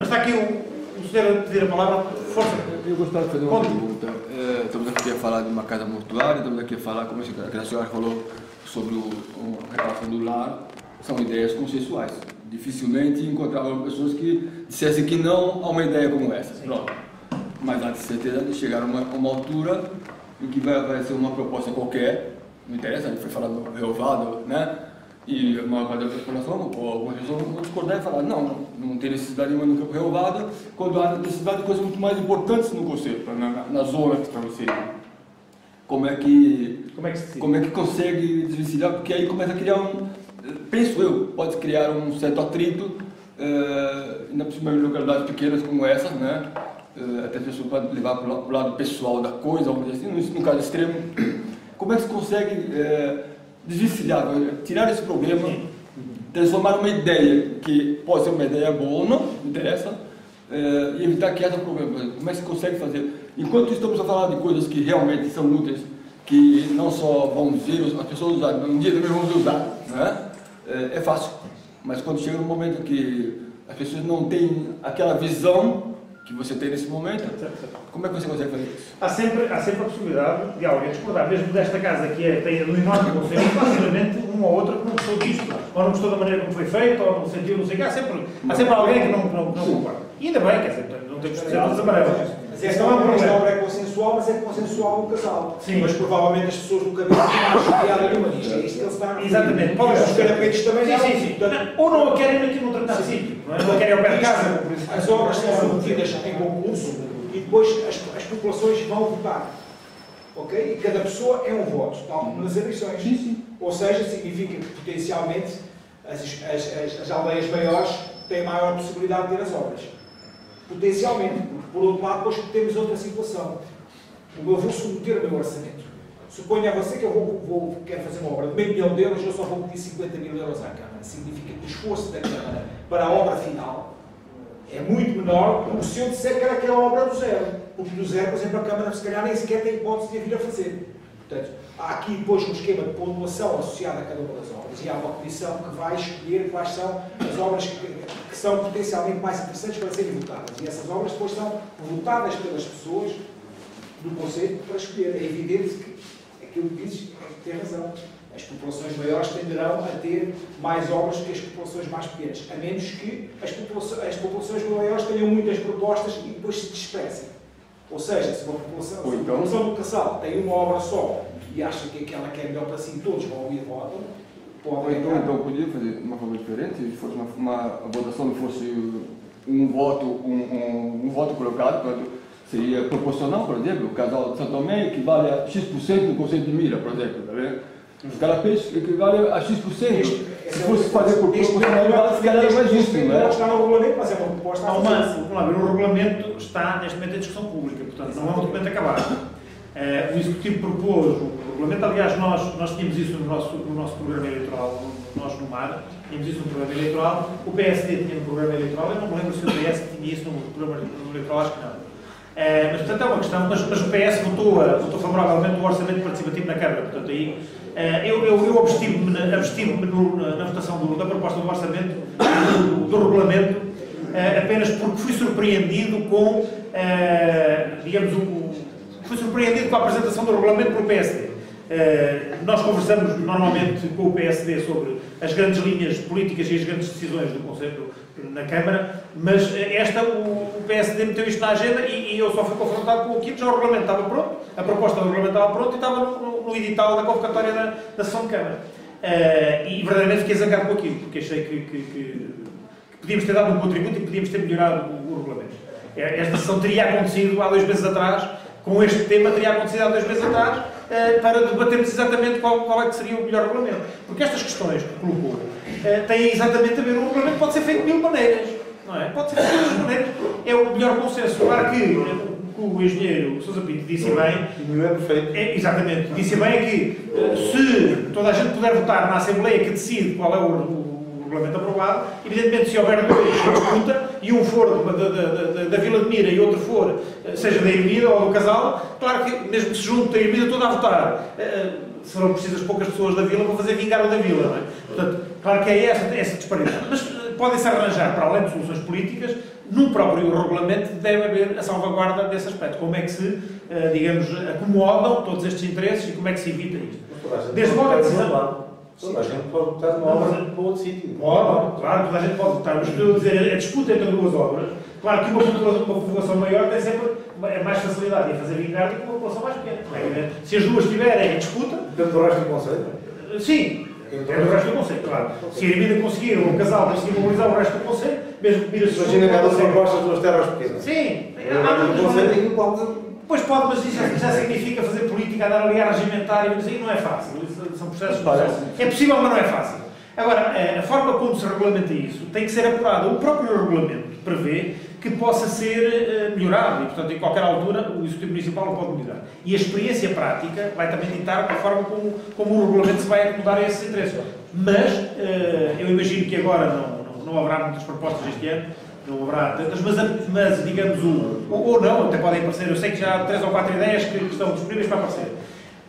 está aqui o senhor a pedir a palavra. Força. Eu gostaria de fazer uma pergunta. Estamos aqui a falar de uma casa mortuária, estamos aqui a falar, como a senhora falou, sobre a reparação do lar. São ideias consensuais. Dificilmente encontrava pessoas que dissessem que não a uma ideia como essa. Pronto. Mas há de certeza de chegar a uma altura em que vai aparecer uma proposta qualquer, não interessa, foi falado renovado, né? E a maior parte da população, ou algumas pessoas vão discordar e falar, não tem necessidade nenhuma no campo renovado, quando há necessidade de coisas muito mais importantes no conceito, na zona que está inserido. Como é que consegue desvencilhar? Porque aí começa a criar penso eu, pode criar um certo atrito, ainda por cima em localidades pequenas como essa, né? Até a pessoa pode levar para o lado pessoal da coisa, vamos dizer assim, no caso extremo. Como é que se consegue desvencilhar, tirar esse problema, transformar uma ideia que pode ser uma ideia boa ou não, interessa, e evitar que haja problema? Como é que se consegue fazer? Enquanto estamos a falar de coisas que realmente são úteis, que não só vão dizer, as pessoas usarem, um dia também vamos usar, né? É fácil, mas quando chega um momento que as pessoas não têm aquela visão que você tem nesse momento, como é que você consegue fazer isso? Há sempre a possibilidade de alguém discordar, mesmo desta casa que tem no enorme conselho, facilmente uma ou outra que não gostou disto, ou não gostou da maneira como foi feito, ou não sentiu, não sei o que, há sempre alguém que não concorda. E ainda bem, quer dizer, não temos que ser todas amarelas. Esta obra é consensual, mas é consensual no casal. Sim. Mas provavelmente as pessoas do cabelo não acham piada nenhuma disto. É isto que eles estão. Exatamente. Podem escolher porque isto também não. Sim. Ou não a querem aqui num determinado sítio, não a querem ao pé de casa, por exemplo. As obras são submetidas em concurso e depois as populações vão votar. Ok? E cada pessoa é um voto, tal como nas eleições. Sim. Ou seja, significa que potencialmente as aldeias maiores têm maior possibilidade de ter as obras. Potencialmente, porque por outro lado depois temos outra situação. Eu vou submeter o meu orçamento. Suponha você que eu quero fazer uma obra de meio milhão de euros, eu só vou pedir 50 mil euros à Câmara. Significa que o esforço da Câmara para a obra final é muito menor do que se eu disser que era aquela obra do zero. Porque do zero, por exemplo, a Câmara se calhar nem sequer tem hipótese de a vir a fazer. Portanto, há aqui depois um esquema de pontuação associado a cada uma das obras e há uma comissão que vai escolher quais são as obras que são potencialmente mais interessantes para serem votadas. E essas obras depois são votadas pelas pessoas do Conselho para escolher. É evidente que aquilo que dizes tem razão. As populações maiores tenderão a ter mais obras que as populações mais pequenas, a menos que as populações maiores tenham muitas propostas e depois se dispersem. Ou seja, se uma população do Casal tem uma obra só e acha que aquela que é melhor para si, todos vão ir e votam, podem... Então podia fazer de uma forma diferente, se fosse a votação não fosse um voto colocado, seria proporcional, por exemplo, o casal de São Tomé equivale a X% do Conselho de Mira, por exemplo, está vendo? Os carapês equivale a X%. Se fosse fazer por proporcionalidade, se calhar era mais justo, não é? Está no regulamento, mas é uma proposta a o regulamento está neste momento em discussão pública, portanto não é um documento acabado. O Executivo propôs o regulamento, aliás, nós tínhamos isso no nosso programa eleitoral, nós no MAR, tínhamos isso no programa eleitoral, o PSD tinha no programa eleitoral, eu não me lembro se o PS tinha isso no programa eleitoral, acho que não. Mas, portanto, é uma questão, mas o PS votou favoravelmente o orçamento participativo na Câmara, portanto, aí eu abstive-me na votação da proposta do orçamento, do regulamento, apenas porque fui surpreendido com, fui surpreendido com a apresentação do regulamento pelo PSD. Nós conversamos normalmente com o PSD sobre as grandes linhas políticas e as grandes decisões do Conselho na Câmara, mas o PSD meteu isto na agenda e eu só fui confrontado com aquilo, já o regulamento estava pronto, a proposta do regulamento estava pronta e estava no edital da convocatória da sessão de Câmara. E verdadeiramente fiquei zangado com aquilo, porque achei que podíamos ter dado um contributo e podíamos ter melhorado o regulamento. Esta sessão teria acontecido há 2 meses atrás, com este tema teria acontecido há 2 meses atrás, para debatermos exatamente qual é que seria o melhor regulamento. Porque estas questões que colocou têm exatamente a ver, o regulamento pode ser feito de 1000 maneiras, não é? Pode ser feito de 1000 maneiras, é o melhor consenso. Claro que o engenheiro Sousa Pinto disse bem, não é perfeito. Exatamente, disse bem é que se toda a gente puder votar na Assembleia que decide qual é o regulamento aprovado, evidentemente se houver 2 que disputa e um for da Vila de Mira e outro for, seja da Ermida ou do Casal, claro que mesmo que se junte a Ermida toda a votar, serão precisas poucas pessoas da Vila para fazer vingar o da Vila, não é? Portanto, claro que é essa disparidade. Mas podem-se arranjar, para além de soluções políticas, no próprio regulamento deve haver a salvaguarda desse aspecto. Como é que se, digamos, acomodam todos estes interesses e como é que se evita isto? Desde logo a decisão... Toda a gente pode botar uma obra para outro sítio. Pode, claro, toda a gente pode votar, mas estou a dizer, a disputa entre duas obras, claro que uma população maior tem sempre mais facilidade em fazer vingar do que uma população mais pequena. Se as duas estiverem em disputa... Dentro do resto do Conselho? Sim, dentro do resto do Conselho, claro. Se a Ermida conseguir, um casal conseguir mobilizar o resto do Conselho, mesmo que vira-se... Imagina cada proposta duas terras pequenas. Sim, O Conselho pode... Pois pode, mas isso já significa fazer política, andar ali a regimentar e dizer, não é fácil. São processos. É possível, mas não é fácil. Agora, a forma como se regulamenta isso tem que ser apurada. O próprio regulamento prevê que possa ser melhorado e, portanto, em qualquer altura, o Executivo Municipal não pode melhorar. E a experiência prática vai também ditar a forma como o regulamento se vai acomodar a esses interesses. Mas, eu imagino que agora não haverá muitas propostas este ano, não haverá tantas, mas digamos, ou não, até podem aparecer, eu sei que já há 3 ou 4 ideias que estão disponíveis para aparecer.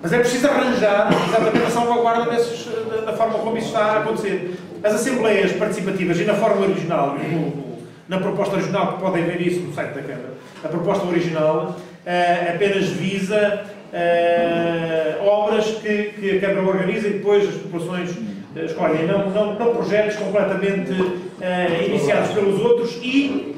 Mas é preciso arranjar exatamente a salvaguarda da forma como isso está a acontecer. As assembleias participativas e na forma original, na proposta original, que podem ver isso no site da Câmara, a proposta original apenas visa obras que a Câmara organiza e depois as populações escolhem, não projetos completamente iniciados pelos outros e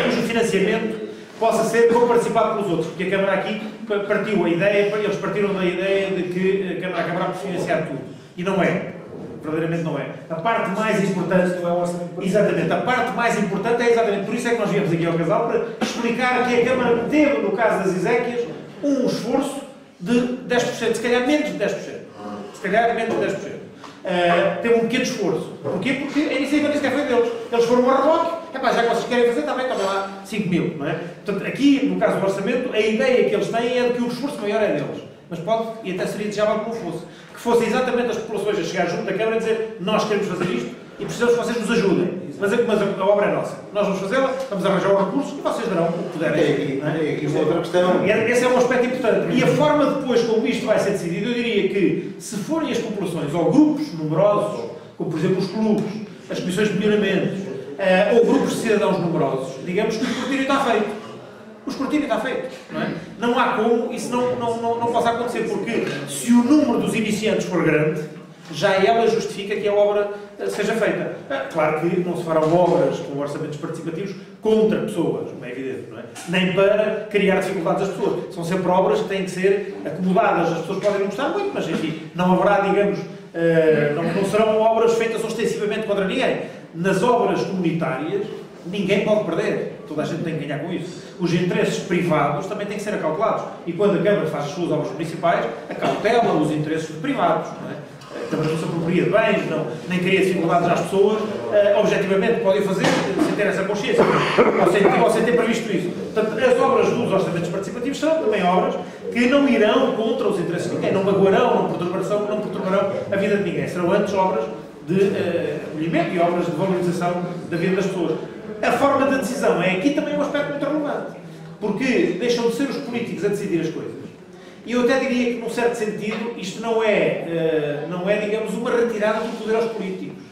cujo financiamento possa ser co-participado pelos outros, porque a Câmara aqui partiu a ideia, eles partiram da ideia de que a Câmara acabará por financiar tudo. E não é. Verdadeiramente não é. A parte mais importante não é o orçamento. Exatamente. A parte mais importante é exatamente por isso é que nós viemos aqui ao Casal, para explicar que a Câmara teve, no caso das Ezequias, um esforço de 10%, se calhar menos de 10%. Se calhar menos de 10%. Teve um pequeno esforço. Porquê? Porque a iniciativa nem sequer foi deles. Eles foram ao reboque. Já que vocês querem fazer, também lá 5 mil. Não é? Portanto, aqui, no caso do orçamento, a ideia que eles têm é de que o esforço maior é deles. Mas pode, e até seria desejável que não fosse. Que fossem exatamente as populações a chegar junto da Câmara e dizer nós queremos fazer isto e precisamos que vocês nos ajudem. Mas a obra é nossa. Nós vamos fazê-la, vamos arranjar os recursos e vocês darão o que puderem. E uma outra questão... Esse é um aspecto importante. E a forma depois como isto vai ser decidido, eu diria que se forem as populações ou grupos numerosos, como por exemplo os clubes, as comissões de melhoramento, ou grupos de cidadãos numerosos, digamos que o escrutínio está feito. O escrutínio está feito. Não é? Não há como isso não possa acontecer, porque se o número dos iniciantes for grande, já ela justifica que a obra seja feita. Claro que não se farão obras com orçamentos participativos contra pessoas, não é evidente, não é? Nem para criar dificuldades às pessoas. São sempre obras que têm que ser acomodadas. As pessoas podem não gostar muito, mas enfim, não haverá, digamos, não serão obras feitas ostensivamente contra ninguém. Nas obras comunitárias, ninguém pode perder. Toda a gente tem que ganhar com isso. Os interesses privados também têm que ser acautelados. E quando a Câmara faz as suas obras municipais, acautela os interesses privados, não é? A Câmara não se apropria de bens, nem cria dificuldades às pessoas, objetivamente podem fazer sem ter essa consciência, ou sem ter previsto isso. Portanto, as obras dos orçamentos participativos serão também obras que não irão contra os interesses de ninguém, não magoarão, não perturbarão a vida de ninguém. Serão antes obras de acolhimento e obras de valorização da vida das pessoas. A forma da decisão é aqui também um aspecto muito relevante, porque deixam de ser os políticos a decidir as coisas. E eu até diria que, num certo sentido, isto não é, digamos, uma retirada do poder aos políticos.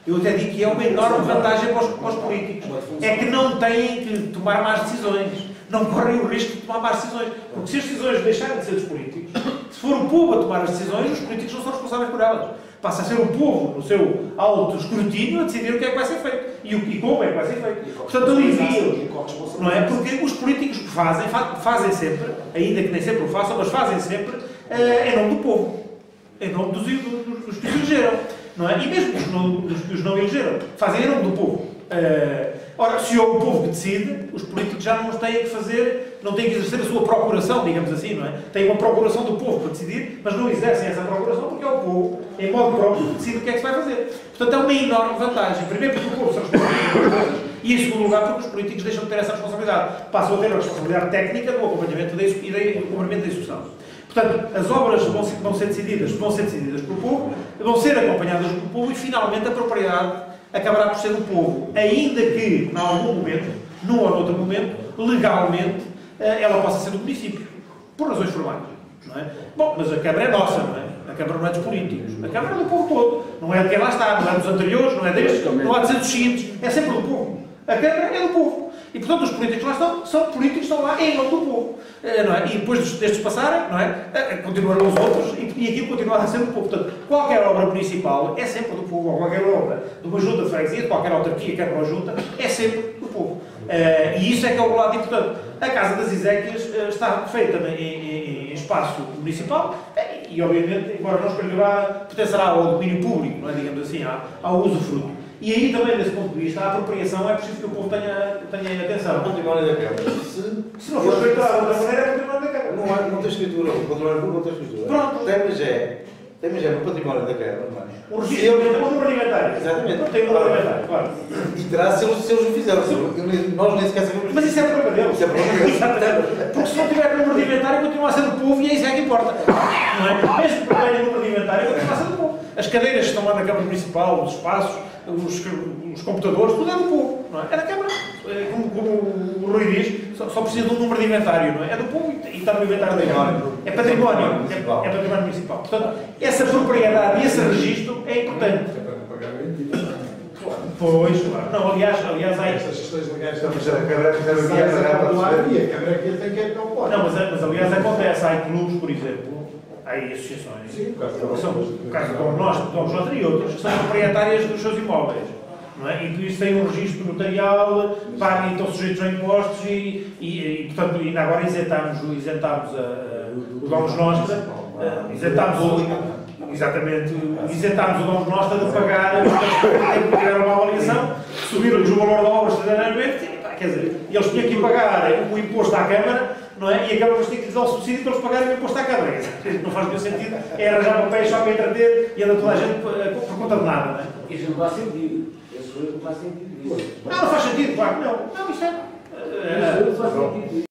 Eu até digo que é uma enorme vantagem para os políticos. É que não têm que tomar más decisões. Não correm o risco de tomar más decisões. Porque se as decisões deixarem de ser dos políticos, se for o povo a tomar as decisões, os políticos não são responsáveis por elas. Passa a ser o povo, no seu alto escrutínio, a decidir o que é que vai ser feito e como é que vai ser feito. Portanto, alivia, não é? Porque os políticos que fazem sempre, ainda que nem sempre o façam, mas fazem sempre em nome do povo, em nome dos que os elegeram, não é? E mesmo dos que os não elegeram, fazem em nome do povo. Ora, se é o povo que decide, os políticos já não têm que fazer, não têm que exercer a sua procuração, digamos assim, não é? Têm uma procuração do povo para decidir, mas não exercem essa procuração porque é o povo, em modo próprio, que decide o que é que se vai fazer. Portanto, é uma enorme vantagem. Primeiro, porque o povo se responsável pelas coisas, e em segundo lugar, porque os políticos deixam de ter essa responsabilidade. Passam a ter a responsabilidade técnica do acompanhamento e do cumprimento da execução. Portanto, as obras vão ser decididas pelo povo, vão ser acompanhadas pelo povo e, finalmente, a propriedade acabará por ser do povo, ainda que, em algum momento, num ou noutro momento, legalmente, ela possa ser do município, por razões formais, não é? Bom, mas a Câmara é nossa, não é? A Câmara não é dos políticos, a Câmara é do povo todo, não é de quem lá está, não é dos anteriores, não é destes, não há de ser dos seguintes, é sempre do povo. A Câmara é do povo. E, portanto, os políticos lá estão, são políticos, estão lá em nome do povo. Não é? E depois destes passarem, não é? Continuarão os outros e aquilo continuará a ser do povo. Portanto, qualquer obra municipal é sempre do povo, ou qualquer obra de uma junta de freguesia, de qualquer autarquia, Câmara ou junta, é sempre do povo. E isso é que é o lado importante. A Casa das Ezequias está feita em espaço municipal e, obviamente, embora não escolherá, pertencerá ao domínio público, não é? Digamos assim, ao usufruto. E aí também, desse ponto de vista, a apropriação é preciso que o povo tenha atenção. O património da Câmara. Se não for escriturado de outra maneira, é património da Câmara. Não tem escritura. O património público não tem escritura. Pronto. Tem, mas é no património da Câmara, não é? O registro tem um número inventário. Exatamente. Tem um número inventário, claro. E terá se eles o fizeram. Nós nem sequer sabemos. Mas isso é problema deles. Isso é problema deles. Exatamente. Porque se não tiver número de inventário, continua a ser do povo e é isso é que importa. Não é? Mesmo que não tenha número de inventário, continua a ser do povo. As cadeiras que estão lá na Câmara Municipal, os espaços, os computadores, tudo é do povo. Não é? É da Câmara. Como o Rui diz, só precisa de um número de inventário. Não é? É do povo e está no inventário da Câmara. É património. É património municipal. Portanto, essa propriedade e esse registro é importante. Pois, claro. Não, aliás há Essas questões legais Mas a Câmara tem a Câmara aqui tem que não pode. Não, mas aliás acontece, há clubes, por exemplo, há associações, Sim, que são, no caso como nós e outros, que são proprietárias dos seus imóveis. Não é? E por isso têm um registro notarial, pagam e estão sujeitos a impostos e portanto, ainda agora isentámos o Domus Nostra, exatamente, isentámos o Domus Nostra de pagar, porque tiveram uma avaliação, subiram-lhes o valor da obra extraordinariamente, quer dizer, eles tinham que pagar o imposto à Câmara, não é? E a Câmara tinha que lhes dar o subsídio para eles pagarem o imposto à Câmara. Não faz nenhum sentido, é arranjar papéis só para entreter e anda toda a gente por conta de nada, não é? Isso não faz sentido. Esse não faz sentido. Não faz sentido, claro que não. Não, isto é. Isso não faz sentido.